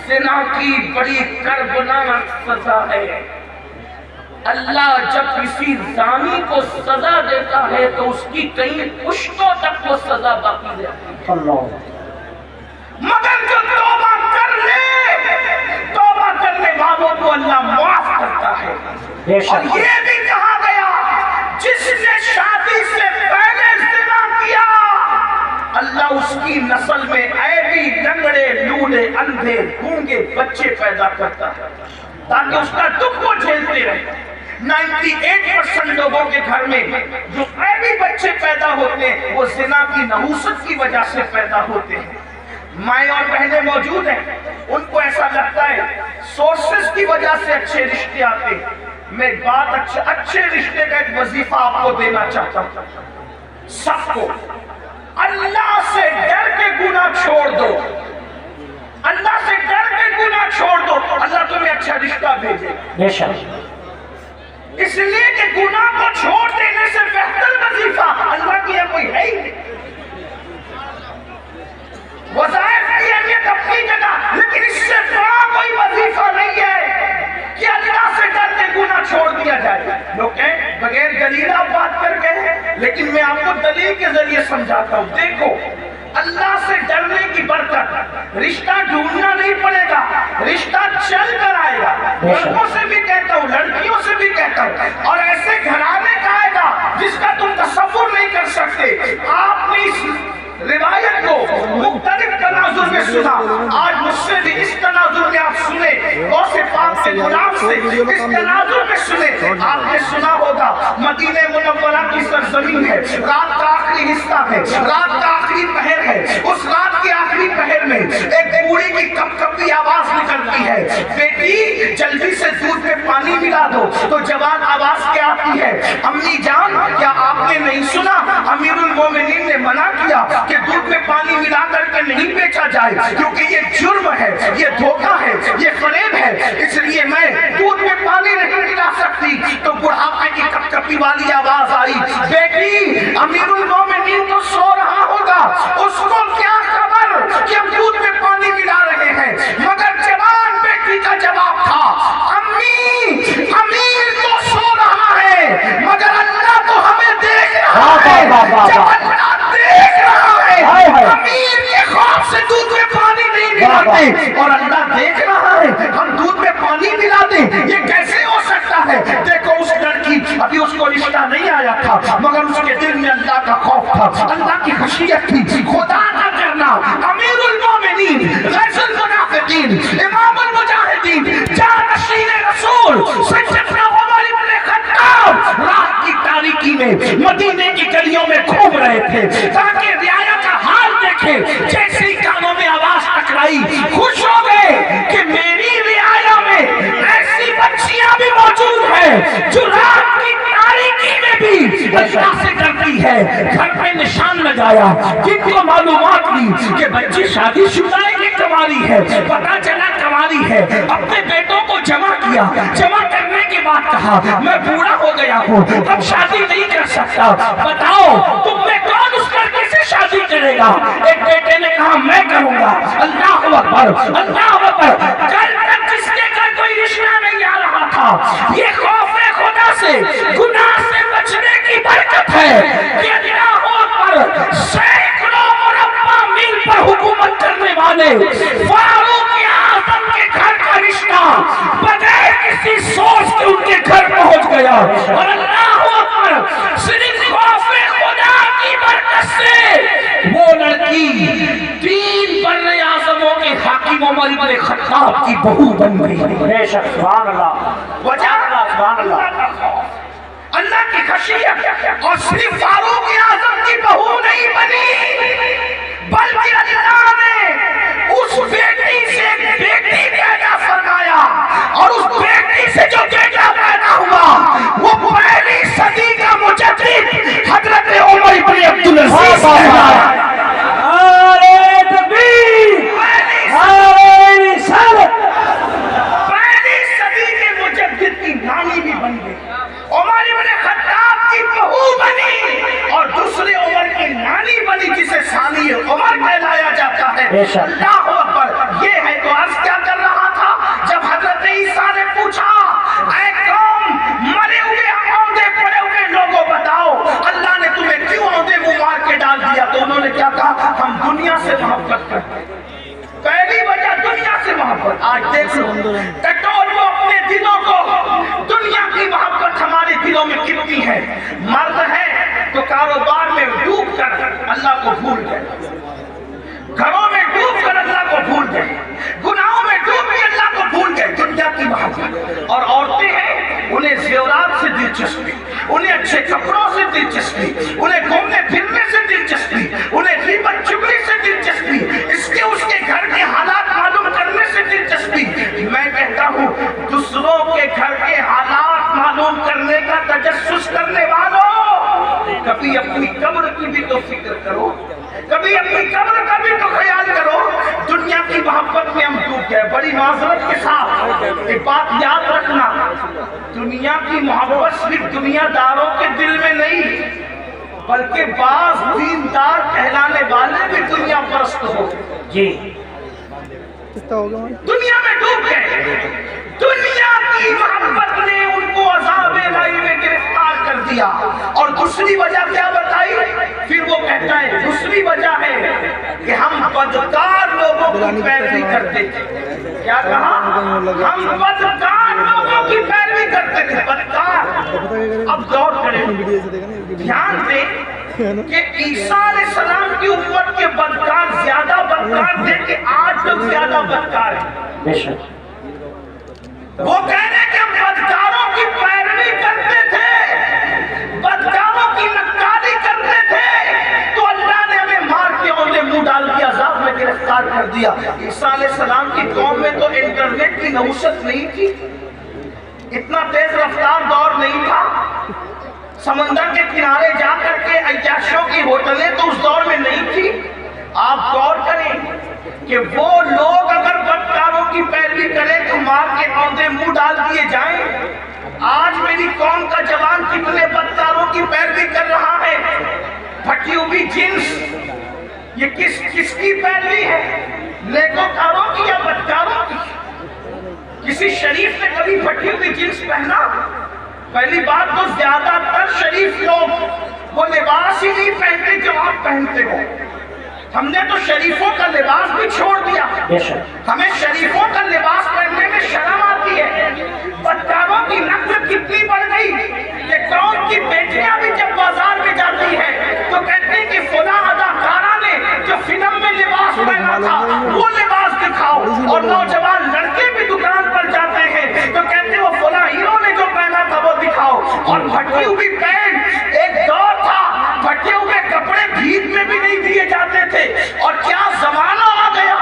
زنا کی بڑی کربناک سزا ہے۔ اللہ جب کسی زانی کو سزا دیتا ہے تو اس کی کئی پشتوں تک وہ سزا باقی رہتی ہے، مگر جو توبہ کر لے، توبہ کرنے والوں کو اللہ معاف کرتا ہے۔ اور یہ بھی کہا گیا جس نے شادی سے پہلے زنا کیا اللہ اس کی نسل میں عیبی، لنگڑے، لوڑے، اندھے، گونگے بچے پیدا کرتا ہے تاکہ اس کا دکھ وہ جھیلتے رہے۔ 98% لوگوں کے گھر میں جو عیبی بچے پیدا ہوتے ہیں وہ زنا کی نحوست کی وجہ سے پیدا ہوتے ہیں۔ مائیں اور بہنیں موجود ہیں، ان کو ایسا لگتا ہے سورسز کی وجہ سے اچھے رشتے آتے ہیں۔ میں ایک بات اچھے رشتے کا ایک وظیفہ آپ کو دینا چاہتا ہوں، سب کو اللہ سے ڈر کے گناہ چھوڑ دو، اللہ سے ڈر کے گناہ چھوڑ دو، اللہ تمہیں اچھا رشتہ بھیجے گا۔ اس لیے کہ گناہ کو چھوڑ دینے سے بہتر وظیفہ اللہ کی کوئی ہے ہی نہیں۔ وظائف کی اہمیت اپنی جگہ، لیکن اس سے بڑا کوئی وظیفہ نہیں ہے کہ اللہ سے ڈر کے گناہ چھوڑ دیا جائے۔ لوگ کہیں بغیر دلیل آپ بات کر کے ہیں، لیکن میں آپ کو دلیل کے ذریعے سمجھاتا ہوں۔ دیکھو اللہ سے ڈرنے کی برکت، رشتہ ڈھونڈنا نہیں پڑے گا، رشتہ چل کر آئے گا۔ لڑکوں سے بھی کہتا ہوں، لڑکیوں سے بھی کہتا ہوں، اور ایسے گھرانے کا آئے گا جس کا تم تصور نہیں کر سکتے۔ آپ نے اس روایت کو مختلف تناظر میں سنا، آج مجھ سے بھی اس تناظر میں آپ سنیں، غوث پاک کے غلام سے اس تناظر میں سنیں۔ آپ نے سنا ہوگا مدینہ منورہ کی سرزمین ہے، رات کا آخری حصہ ہے، رات کا آخری پہر ہے۔ اس رات کے آخری پہر میں ایک بوڑھی کی کپ کپی آواز نکلتی ہے، بیٹی جلدی سے دودھ میں پانی ملا دو۔ تو جوان آواز کیا آتی ہے، امی جان کیا آپ نے نہیں سنا امیر المومنین نے منع کیا کہ دودھ میں پانی ملا کر کے نہیں بیچا جائے، کیونکہ یہ جرم ہے، یہ دھوکہ ہے، یہ فریب ہے، اس لیے میں دودھ میں پانی نہیں ملا سکتی۔ تو بڑھاپے کی کپ کپی والی آواز آئی، بیٹی امیر المومنین تو سو رہا ہوگا، اس کو کیا خبر کہ ہم دودھ میں پانی ملا رہے ہیں۔ مگر جوان بیٹی کا جواب تھا، امی امیر تو سو رہا ہے مگر اللہ تو ہمیں دیکھ رہا ہے۔ جب اللہ دیکھ رہا ہے امیر کے خوف سے دودھ میں پانی نہیں ملاتے، اور اللہ دیکھ رہا ہے ہم دودھ میں پانی ملا دیں، یہ کیسے ہو سکتا ہے؟ دیکھو اس لڑکی ابھی اس کو رشتہ نہیں آیا تھا، مگر اس کے دل میں اللہ کا خوف تھا، اللہ کی خشیت تھی۔ خدا نہ کرنا امیر المومنین، غیث المنافقین، امام المجاہدین، جانشین رسول سیدنا عمر بن الخطاب رات کی تاریکی میں مدینے کی گلیوں میں گھوم رہے تھے تاکہ رعایا کا حال دیکھے۔ جیسے ہی کانوں میں آواز ٹکرائی، خوش ہو گئے کہ میری رعایا میں ایسی بچیاں بھی موجود ہیں جو رات کی تاریکی میں بھی اللہ سے ڈرتی ہے۔ گھر پہ نشان لگایا، جن کو معلومات دی کہ بچی شادی شدہ ہے کہ کنواری ہے، پتہ چلا کنواری ہے، اپنے بیٹوں کو جمع کیا، جمع کرنے کے بعد کہا میں بوڑھا ہو گیا ہوں، اب شادی نہیں کر سکتا، بتاؤ تم میں کون اس لڑکے سے شادی کرے گا؟ ایک بیٹے نے کہا میں کروں گا۔ اللہ اکبر، اللہ اکبر۔ کل تک جس کے گھر کوئی رشتہ نہیں آ رہا تھا، یہ خوف خدا سے، گناہ سے بچنے کی برکت ہے کہ اللہ اکبر، سینکڑوں مربع میل پر حکومت کرنے والے فاروق اعظم کے گھر کا رشتہ بغیر کسی سوچ کے ان کے گھر پہنچ گیا، اور اللہ اکبر صرف خوف خدا کی برکت سے وہ لڑکی 3 بر اعظموں کے حاکم عمر بن خطاب کی بہو بن گئی۔ بے شک سبحان اللہ، وجہ سبحان اللہ، اللہ کی خشیت۔ اور صرف فاروق اعظم کی بہو نہیں بنی، بلکہ اللہ نے اس بیٹی سے ایک بیٹی پیدا فرمایا، اور اس بیٹی سے جو بیٹا پیدا ہوا وہ پہلی صدی کا مجدد حضرت عمر بن عبدالعزیز کہلایا۔ پہلی صدی کے مجدد کی نانی بھی بن گئی، عمر بن خطاب کی بہو بنی، اور دوسرے عمر کی نانی بنی جسے ثانی عمر کہلایا جاتا ہے۔ اللہ اکبر۔ یہ ہے تو عرض کیا کر محبت. آج دیکھ لو کٹور لو اپنے دلوں کو. دنیا کی محبت ہمارے دلوں میں کتنی ہے. مرد ہے تو کاروبار میں ڈوب کر اللہ کو بھول گئے, گھروں میں ڈوب کر اللہ کو بھول گئے, گناہوں میں ڈوب کے اللہ کو بھول گئے. دنیا کی محبت. اور عورتیں ہیں انہیں زیورات سے دلچسپی, انہیں اچھے کپڑوں سے دلچسپی, انہیں گھومنے پھرنے سے دلچسپی, انہیں غیبت چغلی سے دلچسپی, اس کے گھر کے حالات معلوم کرنے سے دلچسپی. میں کہتا ہوں دوسروں کے گھر کے حالات معلوم کرنے کا تجسس کرنے والوں, کبھی اپنی قبر کی بھی تو فکر کرو, کبھی اپنی قبر کا بھی تو خیال کرو. دنیا کی محبت میں ہم ڈوب گئے. بڑی معذرت کے ساتھ ایک بات یاد رکھنا, دنیا کی محبت صرف دنیا داروں کے دل میں نہیں, بلکہ بعض دیندار کہلانے والے بھی دنیا پرست ہو. جی دنیا میں ڈوب گئے. دنیا کی محبت نے ان کو عذاب الہی میں گرفتار کر دیا. اور دوسری وجہ کیا بتائی؟ پھر وہ کہتا ہے دوسری وجہ ہے کہ ہم بدکار لوگوں کی پیروی کرتے تھے. کیا کہا؟ ہم بدکار لوگوں کی پیروی کرتے تھے. بدکار. اب غور کریں, دھیان دیں کہ عیسیٰ علیہ السلام کی امت کے بدکار زیادہ بدکار تھے کہ آج لوگ زیادہ بدکار ہیں. وہ کہنے کہ ہم بدکاروں کی پیروی کرتے تھے, بدکاروں کی نکالی کرتے تھے, تو اللہ نے ہمیں مار کے اونڈے منہ ڈال کے عذاب میں گرفتار کر دیا. عیسیٰ علیہ السلام کی قوم میں تو انٹرنیٹ کی نوسط نہیں تھی, اتنا تیز رفتار دور نہیں تھا, سمندر کے کنارے جا کر کے عیاشوں کی ہوٹلیں تو اس دور میں نہیں تھی. آپ غور کریں کہ وہ لوگ اگر بدکاروں کی پیروی کریں تو مار کے اونڈے منہ ڈال دیے جائیں. آج میری قوم کا جوان کتنے بدکاروں کی پیروی کر رہا ہے. پھٹی ہوئی جنس, یہ کس کی پیروی ہے؟ نیکوکاروں کی یا بدکاروں کی؟ کسی شریف نے کبھی پھٹی ہوئی جنس پہنا؟ پہلی بات تو زیادہ تر شریف لوگ وہ لباس ہی نہیں پہنتے جو آپ پہنتے ہو. ہم نے تو شریفوں کا لباس بھی چھوڑ دیا. ہمیں شریفوں کا لباس پہننے میں شرم آتی ہے. بدکاروں کی نقل کتنی بڑھ گئی کہ قوم کی بیٹیاں بھی جب بازار میں جاتی ہے تو کہتے ہیں کہ فلاں اداکارہ نے جو فلم میں لباس پہنا تھا وہ لباس دکھاؤ. اور نوجوان لڑکے بھی دکان پر جاتے ہیں تو کہتے ہیں وہ فلاں ہیرو نے جو پہنا تھا وہ دکھاؤ. اور پھٹی ہوئی پینٹ, ایک دور تھا پھٹے ہوئے کپڑے بھیگ میں بھی نہیں دیے جاتے تھے. اور کیا زمانہ آ گیا,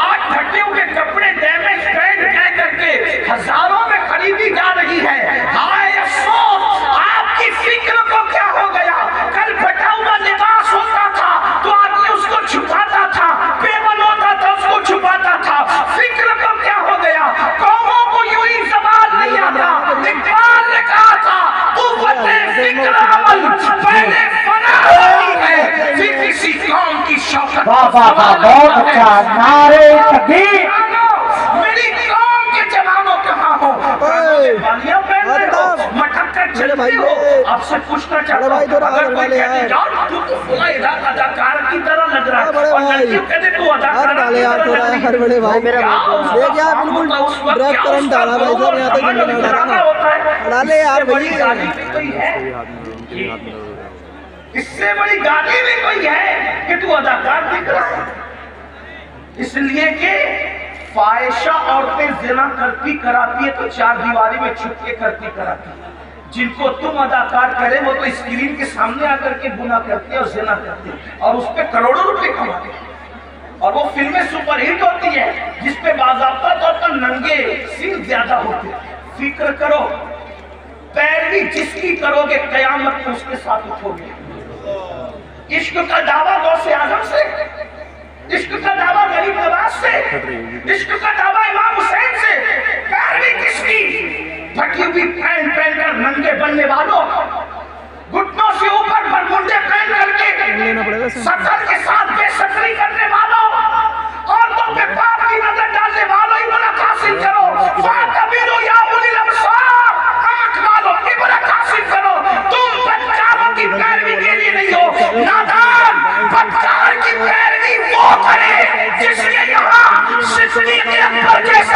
آج پھٹے ہوئے کپڑے ڈیمیج پینٹ کہہ کر کے ہزاروں میں خریدی جا رہی ہے. ہائے افسوس, آپ کی فکر کو کیا ہو گیا؟ کل پھٹا ہوا لباس ہوتا تھا تو آدمی اس کو چھپاتا تھا, پیون ہوتا تھا اس کو چھپاتا تھا. فکر کو کیا ہو گیا؟ قوموں کو یوں ہی زبان نہیں آتا. اقبال نے کہا تھا قوت فکر عمل پہلے فنا ہوتی ہے پھر کسی قوم کی شوکت. بہت اچھا, نعرے تکبیر. میری قوم کے جوانوں کہاں ہو؟ بالیاں پہن رہے ہو, مٹک کر چلتے ہو. آپ سے پوچھنا چاہتا ہوں, اگر کوئی کہتے جاؤ تو فلاں اداکار کی طرح لگ رہا ہے, اور لڑکیوں کہتے تو اداکار کی طرح لگ رہی ہے, کیا اس سے بڑی گالی بھی کوئی ہے کہ تو اداکار دکھ رہا ہے؟ اس لیے کہ فاحشہ عورتیں زنا کرتی کراتی ہے تو چار دیواری میں چھپ کے کرتی کراتی. جن کو تم اداکار کرے وہ تو اسکرین کے سامنے آ کر کے گناہ کرتے ہیں اور زنا کرتے ہیں اور اس پہ کروڑوں روپے کماتے ہیں. اور وہ فلمیں سپر ہٹ ہوتی ہے جس پہ باضابطہ طور پر ننگے سین زیادہ ہوتے ہیں. فکر کرو, پیروی جس کی کرو گے قیامت میں اس کے ساتھ اٹھو گے. عشق کا دعویٰ غوث اعظم سے, عشق کا دعویٰ غریب نواز سے, عشق کا دعویٰ امام حسین سے. پیروی کس کی؟ پھٹی ہوئی پہن پہن کر ننگے بننے والوں, گھٹنوں سے اوپر برمنڈے پہن کر کے سطر کے ساتھ بے ستری کرنے والوں, عورتوں پہ پاپ کی نظر ڈالنے والوں, عبرت حاصل کرو. فَاعْتَبِرُوا يَا أُولِي الْأَبْصَارِ, آنکھ والو عبرت حاصل کرو. تم بدکاروں کی پیروی کے لیے نہیں ہو. نادان, بدکار کی پیروی وہ کرے جس نے یہاں صدیق اکبر جیسا